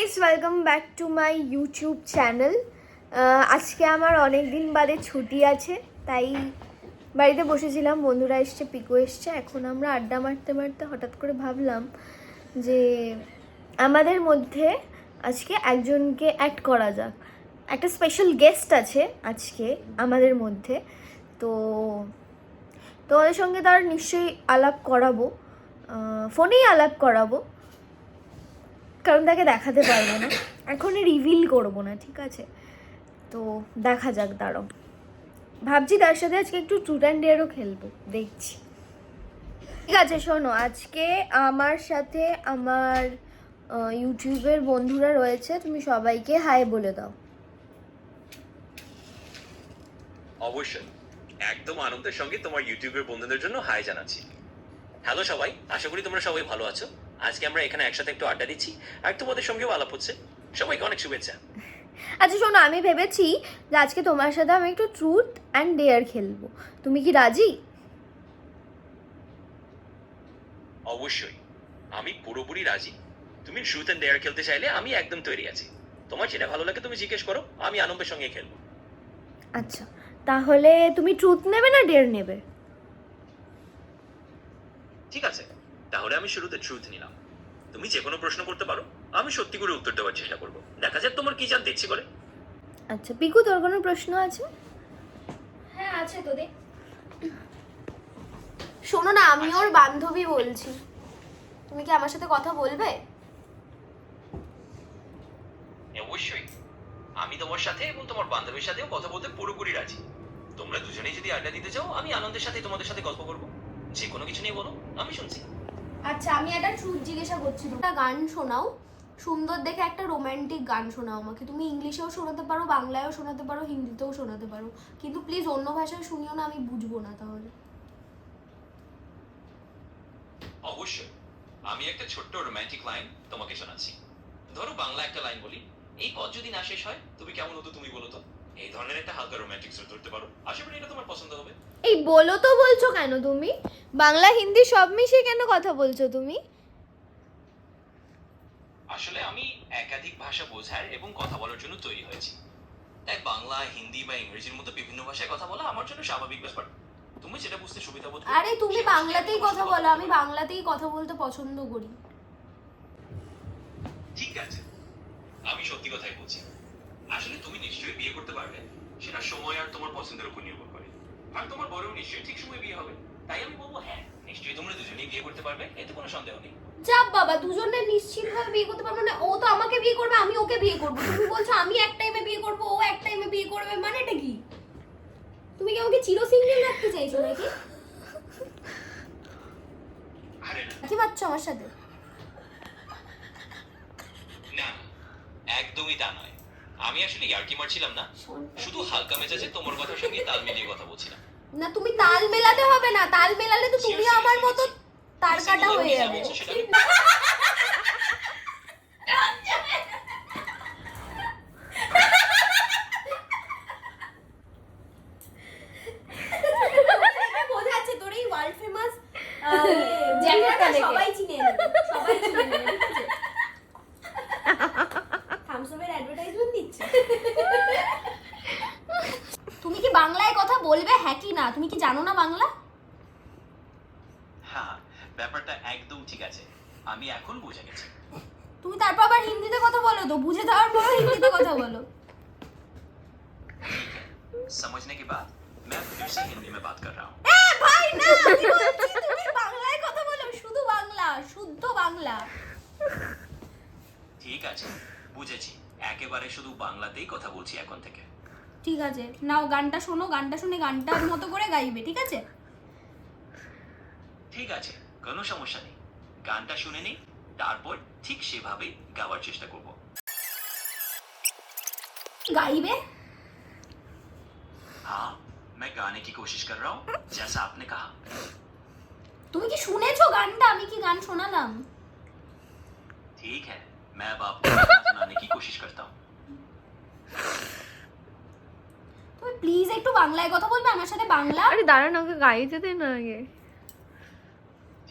Guys, welcome back to my YouTube channel. আজকে আমার অনেক দিন বাদে ছুটি আছে, তাই বাড়িতে বসেছিলাম। বন্ধুরা এসছে, পিকু এসছে। এখন আমরা আড্ডা মারতে মারতে হঠাৎ করে ভাবলাম যে আমাদের মধ্যে আজকে একজনকে অ্যাড করা যাক। একটা স্পেশাল গেস্ট আছে আজকে আমাদের মধ্যে, তো তোমাদের সঙ্গে তার নিশ্চয়ই আলাপ করাবো, ফোনেই আলাপ করাবো, কারণ তাকে দেখাতে পারবো না, এখন রিভিল করবো না, ঠিক আছে? তো দেখা যাক, দাঁড়াও। ভাবছি তার সাথে আজকে একটু ট্রুথ অ্যান্ড ডেয়ারও খেলবো, দেখছি। ঠিক আছে, শোনো, আজকে আমার সাথে আমার ইউটিউবের বন্ধুরা রয়েছে, তুমি সবাইকে হাই বলে দাও। অবশ্যই, একদম আনন্দের সঙ্গে তোমার ইউটিউবের বন্ধুদের জন্য হাই জানাচ্ছি। হ্যালো সবাই, আশা করি তোমরা সবাই ভালো আছো। আজকে আমরা এখানে একসাথে একটু আড্ডা দিচ্ছি, আর তোমাদের সঙ্গেও আলাপ হচ্ছে। সবাইকে অনেক শুভেচ্ছা। আচ্ছা শোনো, আমি ভেবেছি যে আজকে তোমার সাথে আমি একটু ট্রুথ অ্যান্ড ডেয়ার খেলবো, তুমি কি রাজি? অবশ্যই, আমি পুরোপুরি রাজি। তুমি ট্রুথ এন্ড ডেয়ার খেলতে চাইলে আমি একদম তৈরি আছি। তোমার যেটা ভালো লাগে তুমি জিজ্ঞেস করো, আমি আনন্দের সঙ্গে খেলবো। আচ্ছা, তাহলে তুমি ট্রুথ নেবে না ডেয়ার নেবে? ঠিক আছে, তাহলে আমি শুরুতে ট্রুথ নিলাম। তুমি যে কোনো প্রশ্ন করতে পারো, আমি সত্যি করে উত্তর দেওয়ার চেষ্টা করবো। দেখা যাক তোমার কি জানতে ইচ্ছে করে। আচ্ছা পিকু, তোর কোনো প্রশ্ন আছে? হ্যাঁ আছে তোদের। শোনো না, আমি ওর বান্ধবী বলছি, তুমি কি আমার সাথে কথা বলবে? অবশ্যই, আমি তোমার সাথে এবং তোমার বান্ধবীর সাথেও কথা বলতে পুরোপুরি রাজি। তোমরা দুজনেই যদি আড্ডা দিতে চাও, আমি আনন্দের সাথে তোমাদের সাথে গল্প করবো। যে কোনো কিছু নিয়ে বলো, আমি শুনছি। আচ্ছা, আমি একটা ট্রুথ জিজ্ঞাসা করছি, একটা গান শোনাও, সুন্দর দেখে একটা রোমান্টিক গান শোনাও আমাকে। তুমি ইংলিশেও শোনাতে পারো, বাংলায়ও শোনাতে পারো, হিন্দিতেও শোনাতে পারো, কিন্তু প্লিজ অন্য ভাষায় শুনিও না, আমি বুঝবো না তাহলে। অবশ্যই, আমি একটা ছোট্ট রোমান্টিক লাইন তোমাকে শোনাচ্ছি। ধরো বাংলা একটা লাইন বলি, এই পথ যদি না শেষ হয় তুমি কেমন হতো তুমি বলো তো। এই ধরনের একটা হালকা রোমান্টিক সুর ধরতে পারো, আশা করি এটা তোমার পছন্দ হবে। এই বলো তো বলছো কেন তুমি? বাংলা হিন্দি সব মিশিয়ে কেন কথা বলছো তুমি? আসলে আমি একাধিক ভাষা বোঝার এবং কথা বলার জন্য তৈরি হয়েছি, তাই বাংলা, হিন্দি বা ইংরেজির মতো বিভিন্ন ভাষায় কথা বলা আমার জন্য স্বাভাবিক ব্যাপার। তুমি যেটা বুঝতে সুবিধা বোধ করো, আরে তুমি সে ভাষায় বাংলাতেই আমি কথা তোমার বলো, সাথে আমি বাংলাতেই কথা বলতে পছন্দ করি। ঠিক আছে, আমি সত্যি কথাই বলছি। আসলে তুমি নিশ্চয়ই বিয়ে করতে পারবে, সেটা সময় আর তোমার পছন্দের উপর নির্ভর করে। আর তোমার বড়ও নিশ্চয়ই ঠিক সময় বিয়ে হবে, তাই আমি বলবো হ্যাঁ, নিশ্চয়ই তোমরা দুজনেই বিয়ে করতে পারবে, এতে কোনো সন্দেহ নেই। যাব বাবা, দুজনে নিশ্চিতভাবে বিয়ে করতে পারবো না? ও তো আমাকে বিয়ে করবে, আমি ওকে বিয়ে করবো। তুমি বলছো আমি এক টাইমে বিয়ে করবো, ও এক টাইমে বিয়ে করবে, মানেটা কি? তুমি কি আমাকে চির সিঙ্গেল রাখতে চাইছো নাকি? আরে না কি পাচ্ছ আমার সাথে? না, একদমই তা নয়। আমি আসলে ইয়ার্কি মারছিলাম না, শুধু হালকা মেজাজে তোমার কথার সঙ্গে তাল মিলিয়ে কথা বলছিলাম। না, তুমি তাল মেলাতে হবে না, তাল মেলালে তো তুমি আমার মতো তার কাটা হয়ে যাবে। সেটা আমি- বোঝা যাচ্ছে তোর এই ওয়ার্ল্ড ফেমাস জ্যাকেটটা সবাই চিনে নেবে, সবাই চিনে নেবে, ঠিক আছে? থামসআপের অ্যাডভার্টাইজমেন্ট দিচ্ছে। তুমি কি বাংলায় কথা বলবে, হ্যাঁ কি না? তুমি কি জানো না বাংলা? হ্যাঁ, ব্যাপারটা একদম ঠিক আছে, আমি এখন বুঝে গেছি। তুমি তারপর আবার হিন্দিতে কথা বলো, তো বুঝে যাওয়ার পর হিন্দিতে কথা বলো। समझने के बाद मैं फिर से हिंदी में बात कर रहा हूँ। এ ভাই না, আমি বলছি তুমি বাংলায় কথা বলো, শুধু বাংলা, শুদ্ধ বাংলা। ঠিক আছে, বুঝেছি, একেবারে শুধু বাংলাতেই কথা বলছি এখন থেকে। ঠিক আছে, নাও গানটা শোনো, গানটা শুনে গানটার মতো করে গাইবে, ঠিক আছে? ঠিক আছে, কোনো সমস্যা নেই, গানটা শুনে নিই, তারপর ঠিক সেভাবেই গাওয়ার চেষ্টা করব। গাইবে? हाँ, मैं गाने की कोशिश कर रहा हूँ, जैसा आपने कहा। তুমি কি শুনেছো গানটা? আমি কি গান শোনালাম? ठीक है, मैं अब आपको गाना सुनाने की कोशिश करता हूँ। তুমি প্লিজ একটু বাংলায় কথা বলবে আমার সাথে, বাংলা। আরে দাঁড়ান, ওকে গাইতে দে না আগে।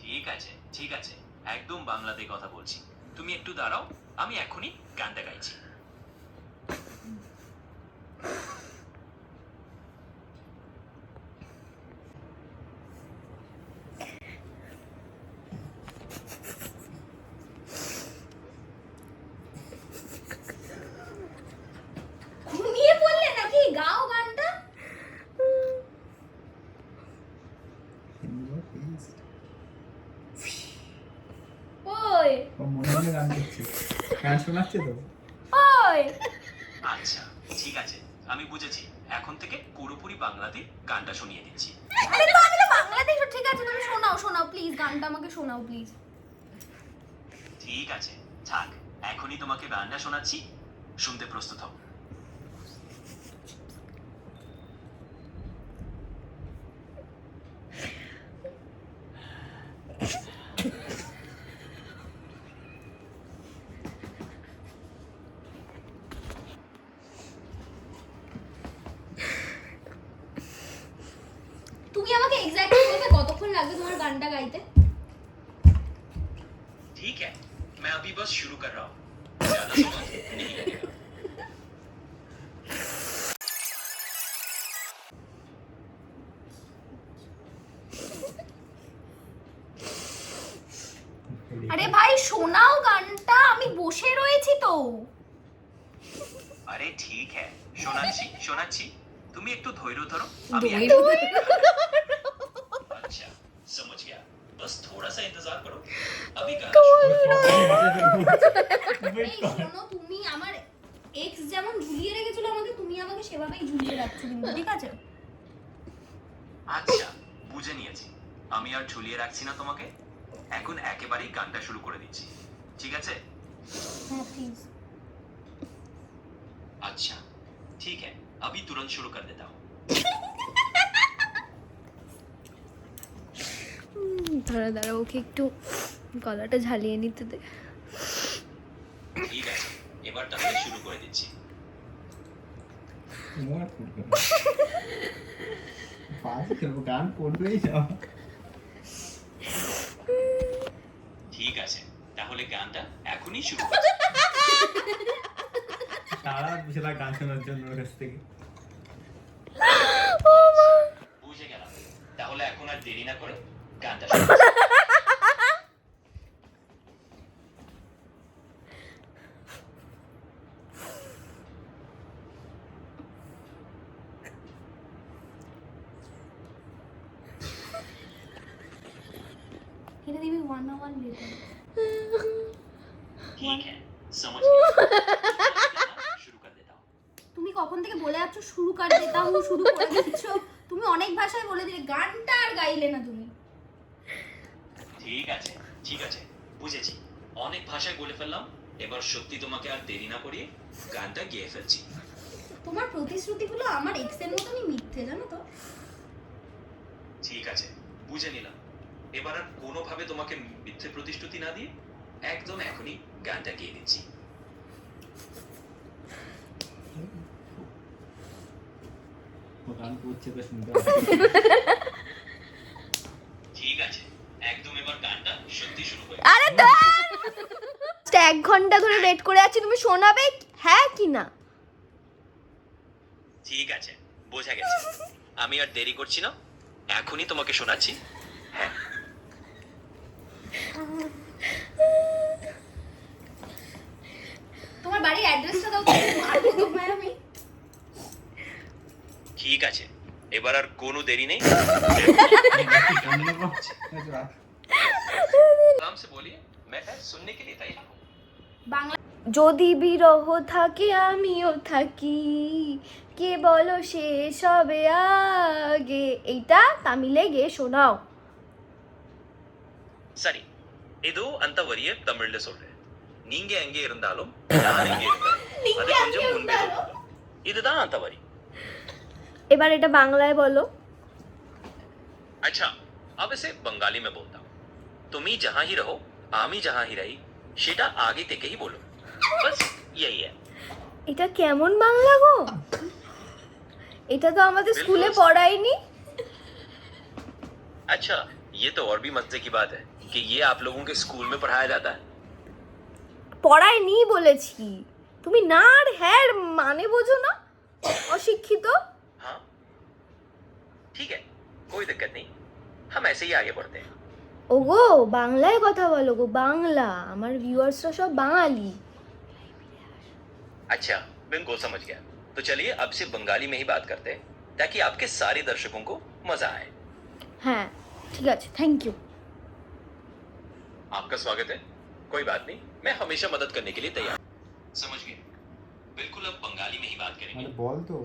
ঠিক আছে, ঠিক আছে, একদম বাংলাতে কথা বলছি, তুমি একটু দাঁড়াও, আমি এখনই গানটা গাইছি। ঘুমিয়ে পড়লে নাকি? গাও গানটা। ওই ও মনে মনে গান করছে, গান শোনাচ্ছে তো। ওই আচ্ছা ঠিক আছে, আমি বুঝেছি। এখন থেকে পুরোপুরি বাংলাতে গানটা শুনিয়ে দিচ্ছি। আরে তো আমি তো বাংলাতেই ঠিক আছে, তুমি শোনাও শোনাও প্লিজ, গানটা আমাকে শোনাও প্লিজ। ঠিক আছে থাক, এখনই তোমাকে গানটা শোনাচ্ছি, শুনতে প্রস্তুত হও। তুমি আমাকে এক্স্যাক্টলি বলবে কতক্ষণ লাগবে তোমার গানটা গাইতে? ठीक है, मैं अभी बस शुरू कर रहा हूँ, ज्यादा समय नहीं लगेगा। আরে ভাই শোনাও গানটা, আমি বসে রয়েছি তো। अरे ठीक है, শোনাচ্ছি শোনাচ্ছি, তুমি একটু ধৈর্য ধরো। আমি अच्छा समझ गया, बस थोड़ा सा इंतजार करो, अभी गाना এই শোনো, তুমি আমার এক্স যেমন ঝুলিয়ে রেখেছিল আমাকে, তুমি আমাকে সেভাবেই ঝুলিয়ে রাখছো কিন্তু, ঠিক আছে? আচ্ছা বুঝে নিয়েছি, আমি আর ঝুলিয়ে রাখছি না তোমাকে, এখন একেবারেই গানটা শুরু করে দিচ্ছি, ঠিক আছে? হ্যাঁ প্লিজ। अच्छा ठीक है, अभी तुरंत शुरू कर देता हूँ। দাঁড়া দাঁড়া, ওকে একটু গলাটা ঝালিয়ে নিতে দে। ঠিক আছে, এবার তাহলে শুরু করে দিচ্ছি। তোমার করবে পাঁচ করবো, গান করবেই যাও। ঠিক আছে, তাহলে গানটা এখনই শুরু করছি। সারা বিশাল গান শোনার জন্য ওর কাছ থেকে। বুঝে গেলাম, তাহলে এখন আর দেরি না করে গানটা শুরু করছি। এটা দিবি 1 আওয়ার লেটার। ठीक है, समझ गया, शुरू कर देता हूँ। তুমি কখন থেকে বলে যাচ্ছ শুরু কর দেতা হুঁ, শুরু করে দিচ্ছ। তুমি অনেক ভাষায় বলে দিলে, গানটা আর গাইলে না তুমি। ঠিক আছে ঠিক আছে, বুঝেছি, অনেক ভাষায় বলে ফেললাম, এবার সত্যি তোমাকে আর দেরি না করিয়ে গানটা গেয়ে ফেলছি। তোমার প্রতিশ্রুতিগুলো আমার এক্সের মতনই মিথ্যে, জানো তো? ঠিক আছে, বুঝে নিলাম, এবার আর কোনোভাবে তোমাকে মিথ্যে প্রতিশ্রুতি না দিয়ে একদম এখনই গানটা গেয়ে দিচ্ছি। ও গান করছে তো শুনতে ঠিক আছে, একদম এবার গানটা সত্যি শুরু হয়ে আরে 1 ঘন্টা ধরে ওয়েট করে আছি, তুমি শোনাবে হ্যাঁ কি না? ঠিক আছে, বোঝা গেছে, আমি আর দেরি করছি না, এখনই তোমাকে শোনাচ্ছি। হ্যাঁ, তোমার বাড়ির অ্যাড্রেসটা দাও তো, মারবো তোমায় আমি। ঠিক আছে, এবার আর কোনো দেরি নেই, आराम से बोलिए, मैं सुनने के लिए तैयार हूँ। বাংলা যদি বিরহ থাকে আমিও থাকি, কে বলো শেষ হবে আগে। এইটা তামিলে গিয়ে শোনাও। சரி, இது அந்த வரியை தமிழ்ல சொல்றேன். நீங்க எங்க இருந்தாலும் நான் எங்க இருந்தாலும் அது கொஞ்சம் முன்பே சொல்லுங்க. இதுதான் அந்த வரி. এবার এটা বাংলায় বলো। अच्छा, अब इसे बंगाली में बोलता हूँ। तुम ही जहाँ ही रहो, आमी जहाँ ही रही, সেটা আগে থেকেই বলো, बस यही है। এটা কেমন বাংলা গো? এটা তো আমাদের স্কুলে পড়ায়নি। अच्छा, ये तो और भी मजे की बात है कि ये आप लोगों के स्कूल में पढ़ाया जाता है। পড়ায়নি বলেছি। তুমি না আর হ্যাঁ মানে বোঝো না, অশিক্ষিত। हाँ ठीक है, कोई दिक्कत नहीं, हम ऐसे ही आगे बढ़ते हैं। ওগো বাংলায় কথা বলো গো, বাংলা। আমার ভিউয়ার্সরা সব বাঙালি। अच्छा, बिल्कुल समझ गया। तो चलिए अब से बंगाली में ही बात करते हैं ताकि आपके सारे दर्शकों को मजा आए। হ্যাঁ ঠিক আছে, থ্যাংক ইউ। आपका स्वागत है, कोई बात नहीं, मैं हमेशा मदद करने के लिए तैयार। समझ गए, बिल्कुल अब बंगाली में ही बात करेंगे। আরে বল তো।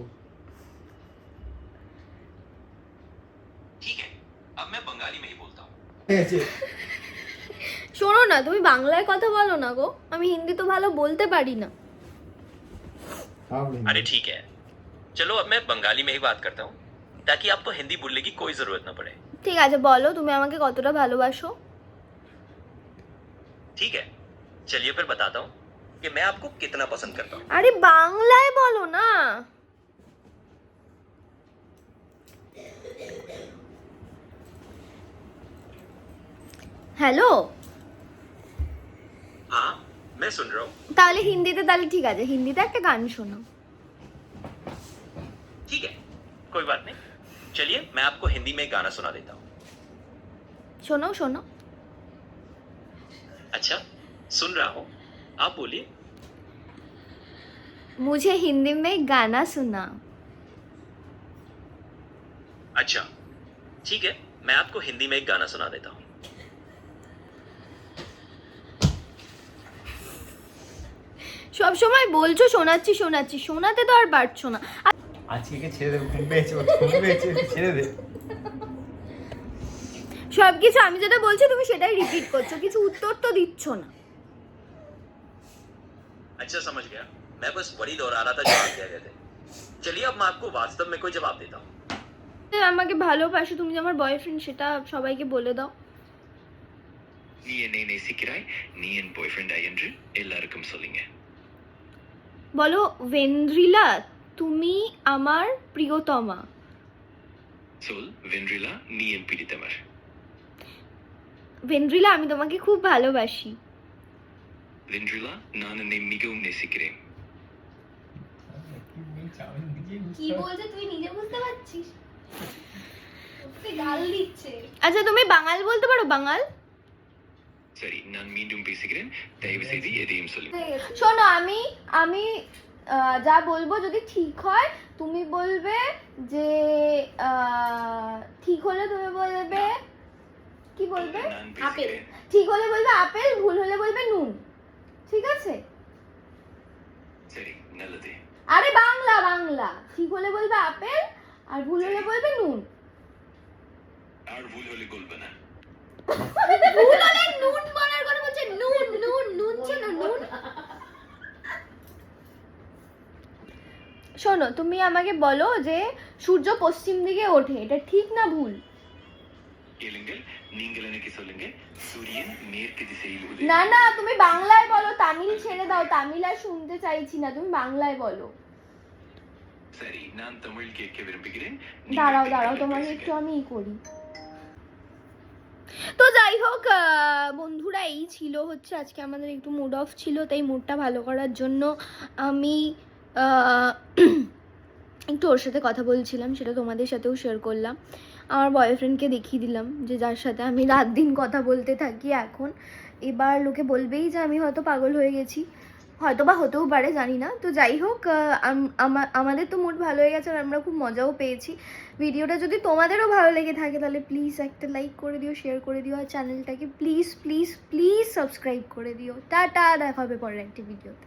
ठीक है, अब मैं बंगाली में ही बोलता हूँ। শোনো না, তুমি বাংলায় কথা বলো না গো, আমি হিন্দি তো ভালো বলতে পারি না। अरे ठीक है, चलो अब मैं बंगाली में ही बात करता हूँ ताकि आपको हिंदी बोलने की कोई जरूरत न पड़े। ঠিক আছে, বলো তুমি আমাকে কতটা ভালোবাসো। ठीक है, चलिए फिर बताता हूँ कि मैं आपको कितना पसंद करता हूँ। আরে বাংলায় বলো না। হ্যালো, हाँ मैं सुन रहा हूँ। তাহলে হিন্দিতে, তাহলে ঠিক আছে, হিন্দিতে একটা গান শোনাও। ठीक है, कोई बात नहीं, चलिए मैं आपको हिंदी में एक गाना सुना देता हूँ। শোনাও শোনাও। अच्छा, सुन रहा हूँ, आप बोलिए। मुझे हिंदी में गाना सुना। अच्छा ठीक है, मैं आपको हिंदी में एक गाना सुना देता हूँ। সব সময় বলছো শোনাচ্ছি শোনাচ্ছি, শোনাতে তো আর পারছো না। আজকে ছেড়ে দে, ঘুম পেয়েছে, ঘুম পেয়েছে, ছেড়ে দে। সবকিছু আমি যেটা বলছি তুমি সেটাই রিপিট করছো, কিছু উত্তর তো দিচ্ছ না। अच्छा समझ गया, मैं बस वही दोहरा रहा था जवाब दिया गया थे। चलिए अब मैं आपको वास्तव में कोई जवाब देता हूँ। আমাকে ভালোবাসো, তুমি যে আমার বয়ফ্রেন্ড সেটা সবাইকে বলে দাও। நீ என்னை நேசிக்கிறாய், நீ என் பாய்ஃப்ரெண்ட் என்று எல்லாருக்கும் சொல்லுங்க। বলো, ভেন্দ্রিলা তুমি আমার প্রিয়তমা। சொல் வென்றிலா, நீ என் பிடித்தவர்। ভেন্দ্রিলা আমি তোমাকে খুব ভালোবাসি। வென்றிலா, நான் என்னை மிகவும் நேசிக்கிறேன்। কি বলছে তুই নিজে বুঝতে পারছিস? ওকে গাল দিচ্ছে। আচ্ছা তুমি বাঙাল বলতে পারো? বাঙাল சரி, நான் மீண்டும் பேசுகிறேன், தயவு செய்து எதையும் சொல்லுங்க। শোনো, আমি আমি যা বলবো যদি ঠিক হয় তুমি বলবে যে ঠিক হলে তুমি বলবে কি বলবে? நான் আপেল। பேசுகிறேன்। ঠিক হলে বলবে আপেল, ভুল হলে বলবে নুন। ঠিক আছে? சரி, நல்லது। আরে বাংলা বাংলা, ঠিক হলে বলবে আপেল আর ভুল হলে বলবে নুন। আর ভুল হলে বলবে না। ভুল হলে নুন বলার কথা বলছে, নুন নুন নুন ছিল নুন। শোনো, তুমি আমাকে বলো যে সূর্য পশ্চিম দিকে ওঠে, এটা ঠিক না ভুল? கேளுங்கள், நீங்கள் எனக்கு சொல்லுங்க, சூரியன் மேற்கு திசையில் உதயம்। না না, তুমি বাংলায় বলো, তামিল ছেড়ে দাও, তামিল আর শুনতে চাইছি না, তুমি বাংলায় বলো। சரி, நான் தமிழ் கேட்க விரும்புகிறேன்। நீங்கள் দাঁড়াও பின்னால் দাঁড়াও, তোমাকে பேசுங்க। একটু আমি করি। তো যাই হোক বন্ধুরা, এই ছিল হচ্ছে আজকে আমাদের একটু মুড অফ ছিল, তাই মুডটা ভালো করার জন্য আমি একটু ওর সাথে কথা বলছিলাম, সেটা তোমাদের সাথেও শেয়ার করলাম। আমার বয়ফ্রেন্ডকে দেখিয়ে দিলাম যে যার সাথে আমি রাত দিন কথা বলতে থাকি এখন। এবার লোকে বলবেই যে আমি হয়তো পাগল হয়ে গেছি, হয়তো বা হতেও পারে, জানি না। তো যাই হোক, আমাদের তো মুড ভালো হয়ে গেছে আর আমরা খুব মজাও পেয়েছি। ভিডিওটা যদি তোমাদেরও ভালো লেগে থাকে তাহলে প্লিজ একটা লাইক করে দিও, শেয়ার করে দিও, আর চ্যানেলটাকে প্লিজ প্লিজ প্লিজ সাবস্ক্রাইব করে দিও। টাটা, দেখা হবে পরের একটি ভিডিওতে।